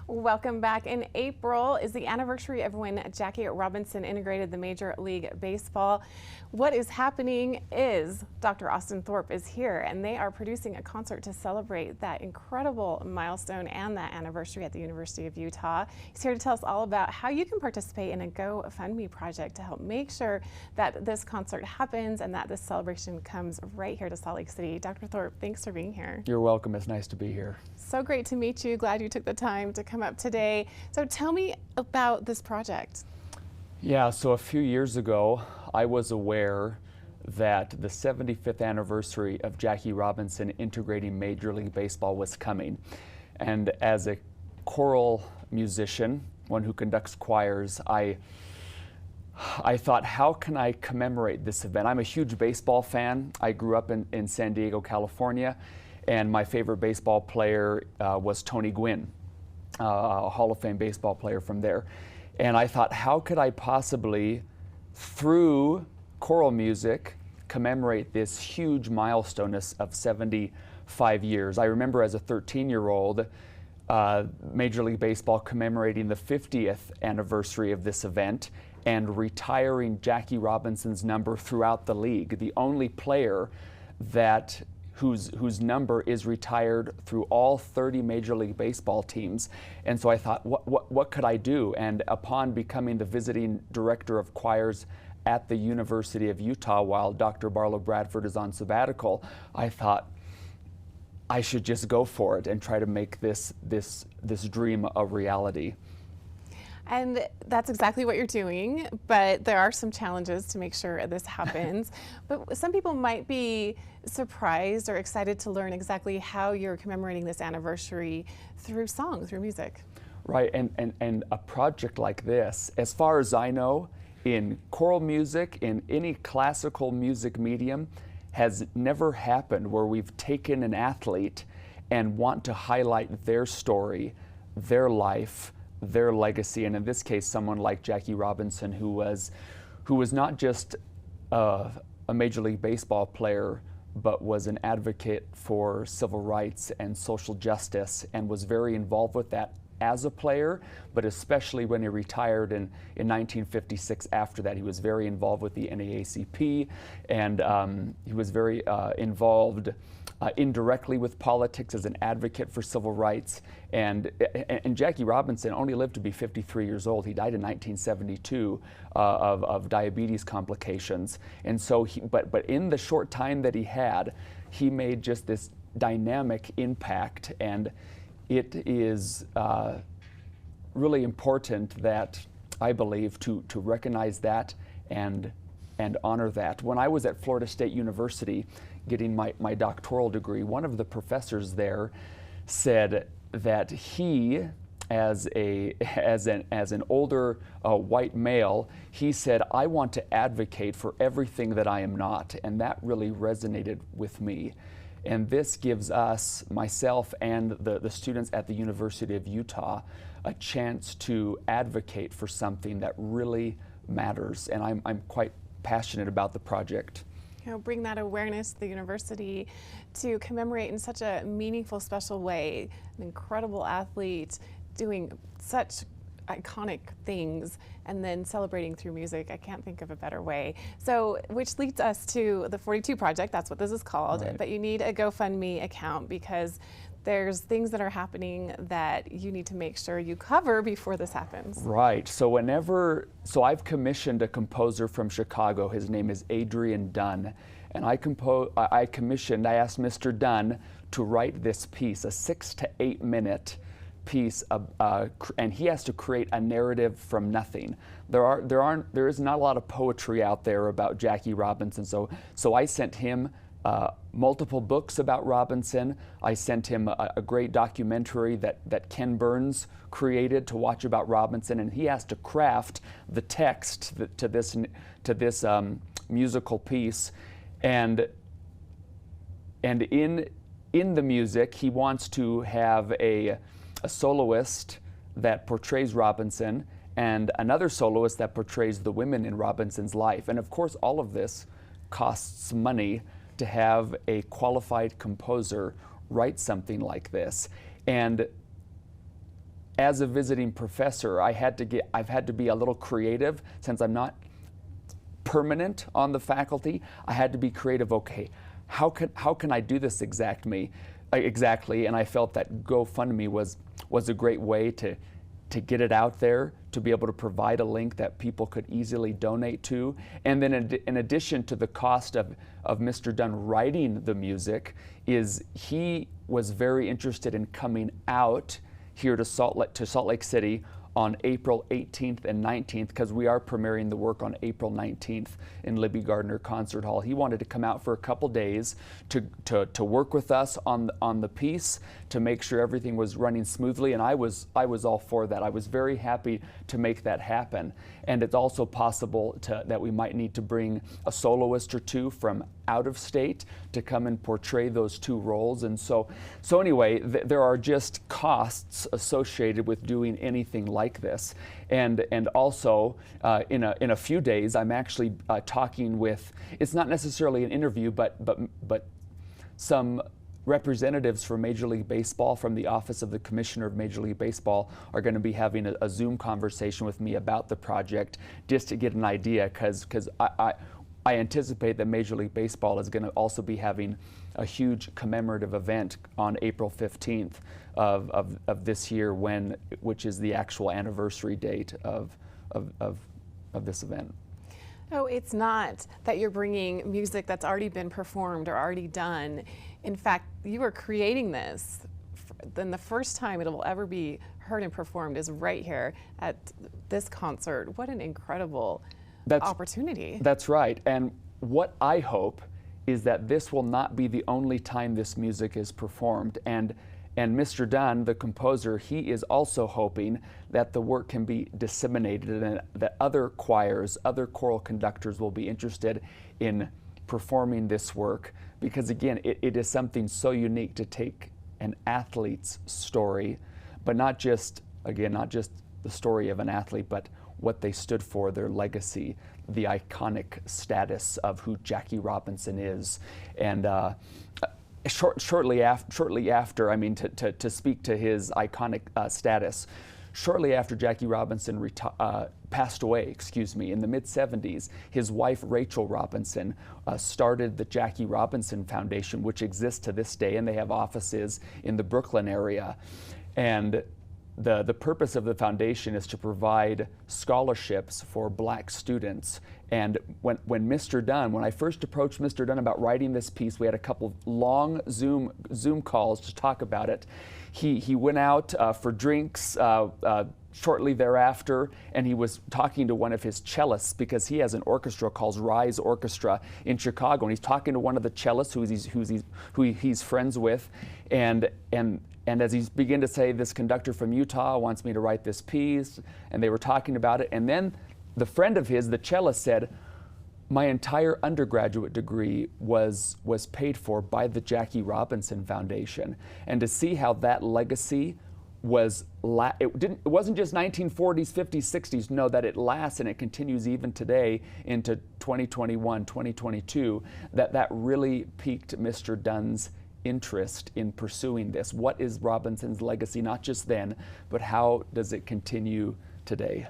Welcome back. In April is the anniversary of when Jackie Robinson integrated the Major League Baseball. What is happening is Dr. Austin Thorpe is here, and they are producing a concert to celebrate that incredible milestone and that anniversary at the University of Utah. He's here to tell us all about how you can participate in a GoFundMe project to help make sure that this concert happens and that this celebration comes right here to Salt Lake City. Dr. Thorpe, thanks for being here. You're welcome. It's nice to be here. So great to meet you. Glad you took the time to come up today. So tell me about this project. Yeah, so a few years ago, I was aware that the 75th anniversary of Jackie Robinson integrating Major League Baseball was coming. And as a choral musician, one who conducts choirs, I thought, how can I commemorate this event? I'm a huge baseball fan. I grew up in San Diego, California, and my favorite baseball player was Tony Gwynn, a Hall of Fame baseball player from there. And I thought, how could I possibly, through choral music, commemorate this huge milestone of 75 years? I remember as a 13-year-old, Major League Baseball commemorating the 50th anniversary of this event and retiring Jackie Robinson's number throughout the league, the only player whose number is retired through all 30 Major League Baseball teams. And so I thought, what could I do? And upon becoming the visiting director of choirs at the University of Utah while Dr. Barlow Bradford is on sabbatical, I thought I should just go for it and try to make this dream a reality. And that's exactly what you're doing, but there are some challenges to make sure this happens. But some people might be surprised or excited to learn exactly how you're commemorating this anniversary through song, through music. Right, and a project like this, as far as I know, in choral music, in any classical music medium, has never happened where we've taken an athlete and want to highlight their story, their life, their legacy, and in this case, someone like Jackie Robinson, who was not just a Major League Baseball player, but was an advocate for civil rights and social justice, and was very involved with that as a player, but especially when he retired in 1956. After that, he was very involved with the NAACP, and he was very involved indirectly with politics as an advocate for civil rights. And Jackie Robinson only lived to be 53 years old. He died in 1972 of diabetes complications. And so, but in the short time that he had, he made just this dynamic impact. And it is really important that, I believe, to recognize that and honor that. When I was at Florida State University getting my doctoral degree, one of the professors there said that he, as an older white male, he said, I want to advocate for everything that I am not. And that really resonated with me. And this gives us, myself and the students at the University of Utah, a chance to advocate for something that really matters. And I'm quite passionate about the project. You know, bring that awareness to the university to commemorate in such a meaningful, special way. An incredible athlete doing such iconic things and then celebrating through music. I can't think of a better way. So, which leads us to the 42 Project. That's what this is called. Right. But you need a GoFundMe account because there's things that are happening that you need to make sure you cover before this happens. Right. So I've commissioned a composer from Chicago. His name is Adrian Dunn. And I asked Mr. Dunn to write this piece, a 6 to 8 minute piece, and he has to create a narrative from nothing. There is not a lot of poetry out there about Jackie Robinson. So I sent him multiple books about Robinson. I sent him a great documentary that Ken Burns created to watch about Robinson, and he has to craft the text to this musical piece. And in the music, he wants to have a soloist that portrays Robinson and another soloist that portrays the women in Robinson's life. And of course, all of this costs money to have a qualified composer write something like this. And as a visiting professor, I've had to be a little creative since I'm not permanent on the faculty. I had to be creative. Okay, how can I do this exactly? And I felt that GoFundMe was a great way to get it out there, to be able to provide a link that people could easily donate to. And then in addition to the cost of Mr. Dunn writing the music, is he was very interested in coming out here to Salt Lake City on April 18th and 19th, because we are premiering the work on April 19th in Libby Gardner Concert Hall. He wanted to come out for a couple days to work with us on the piece, to make sure everything was running smoothly, and I was all for that. I was very happy to make that happen. And it's also possible that we might need to bring a soloist or two from out of state to come and portray those two roles. And so anyway, there are just costs associated with doing anything like this. And also in a few days, I'm actually talking with, it's not necessarily an interview, but some representatives from Major League Baseball, from the Office of the Commissioner of Major League Baseball, are going to be having a Zoom conversation with me about the project, just to get an idea, because I anticipate that Major League Baseball is going to also be having a huge commemorative event on April 15th of this year, which is the actual anniversary date of this event. Oh, it's not that you're bringing music that's already been performed or already done. In fact, you are creating this. Then the first time it will ever be heard and performed is right here at this concert. What an incredible opportunity. That's right. And what I hope is that this will not be the only time this music is performed. And Mr. Dunn, the composer, he is also hoping that the work can be disseminated and that other choirs, other choral conductors will be interested in performing this work. Because again, it is something so unique to take an athlete's story, but not just the story of an athlete, but what they stood for, their legacy, the iconic status of who Jackie Robinson is. And shortly after, I mean, to speak to his iconic status, shortly after Jackie Robinson passed away, in the mid-70s, his wife Rachel Robinson started the Jackie Robinson Foundation, which exists to this day, and they have offices in the Brooklyn area. And the purpose of the foundation is to provide scholarships for black students. And when I first approached Mr. Dunn about writing this piece, we had a couple long Zoom calls to talk about it. He went out for drinks shortly thereafter, and he was talking to one of his cellists, because he has an orchestra called Rise Orchestra in Chicago, and he's talking to one of the cellists who he's friends with, and as he's beginning to say, this conductor from Utah wants me to write this piece, and they were talking about it, and then the friend of his, the cellist, said, my entire undergraduate degree was paid for by the Jackie Robinson Foundation. And to see how that legacy it wasn't just 1940s, 50s, 60s, no, that it lasts and it continues even today into 2021, 2022, that really piqued Mr. Dunn's interest in pursuing this. What is Robinson's legacy, not just then, but how does it continue today?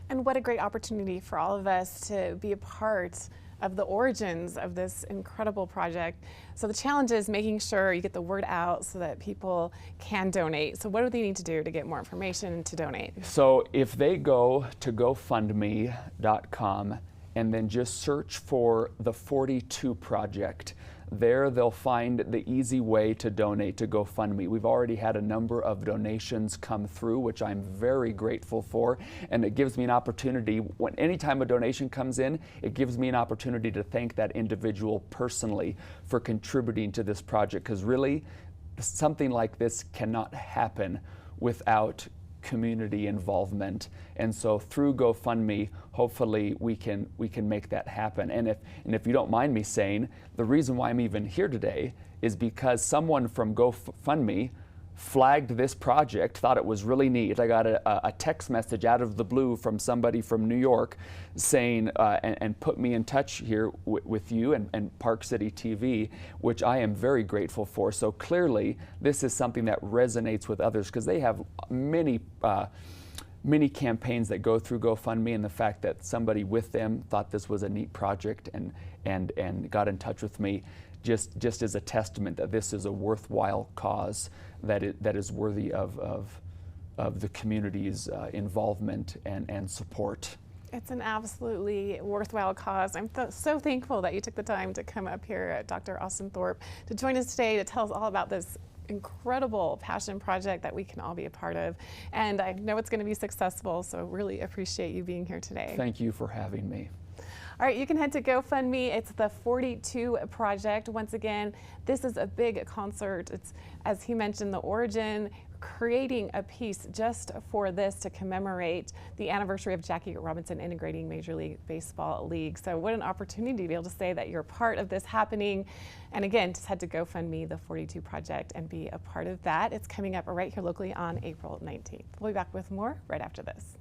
And what a great opportunity for all of us to be a part of the origins of this incredible project. So the challenge is making sure you get the word out so that people can donate. So what do they need to do to get more information to donate? So if they go to GoFundMe.com and then just search for the 42 Project, there they'll find the easy way to donate to GoFundMe. We've already had a number of donations come through, which I'm very grateful for, and it gives me an opportunity, anytime a donation comes in, it gives me an opportunity to thank that individual personally for contributing to this project, because really something like this cannot happen without community involvement. And so through GoFundMe, hopefully we can make that happen. And if you don't mind me saying, the reason why I'm even here today is because someone from GoFundMe flagged this project, thought it was really neat. I got a text message out of the blue from somebody from New York saying, and put me in touch here with you and Park City TV, which I am very grateful for. So clearly, this is something that resonates with others, because they have many campaigns that go through GoFundMe, and the fact that somebody with them thought this was a neat project and got in touch with me just is a testament that this is a worthwhile cause that is worthy of the community's involvement and support. It's an absolutely worthwhile cause. I'm so thankful that you took the time to come up here, Dr. Austin Thorpe, to join us today to tell us all about this incredible passion project that we can all be a part of. And I know it's going to be successful, so really appreciate you being here today. Thank you for having me. All right, you can head to GoFundMe. It's the 42 Project. Once again, this is a big concert. It's, as he mentioned, the origin, creating a piece just for this to commemorate the anniversary of Jackie Robinson integrating Major League Baseball League. So what an opportunity to be able to say that you're part of this happening. And again, just head to GoFundMe, the 42 Project, and be a part of that. It's coming up right here locally on April 19th. We'll be back with more right after this.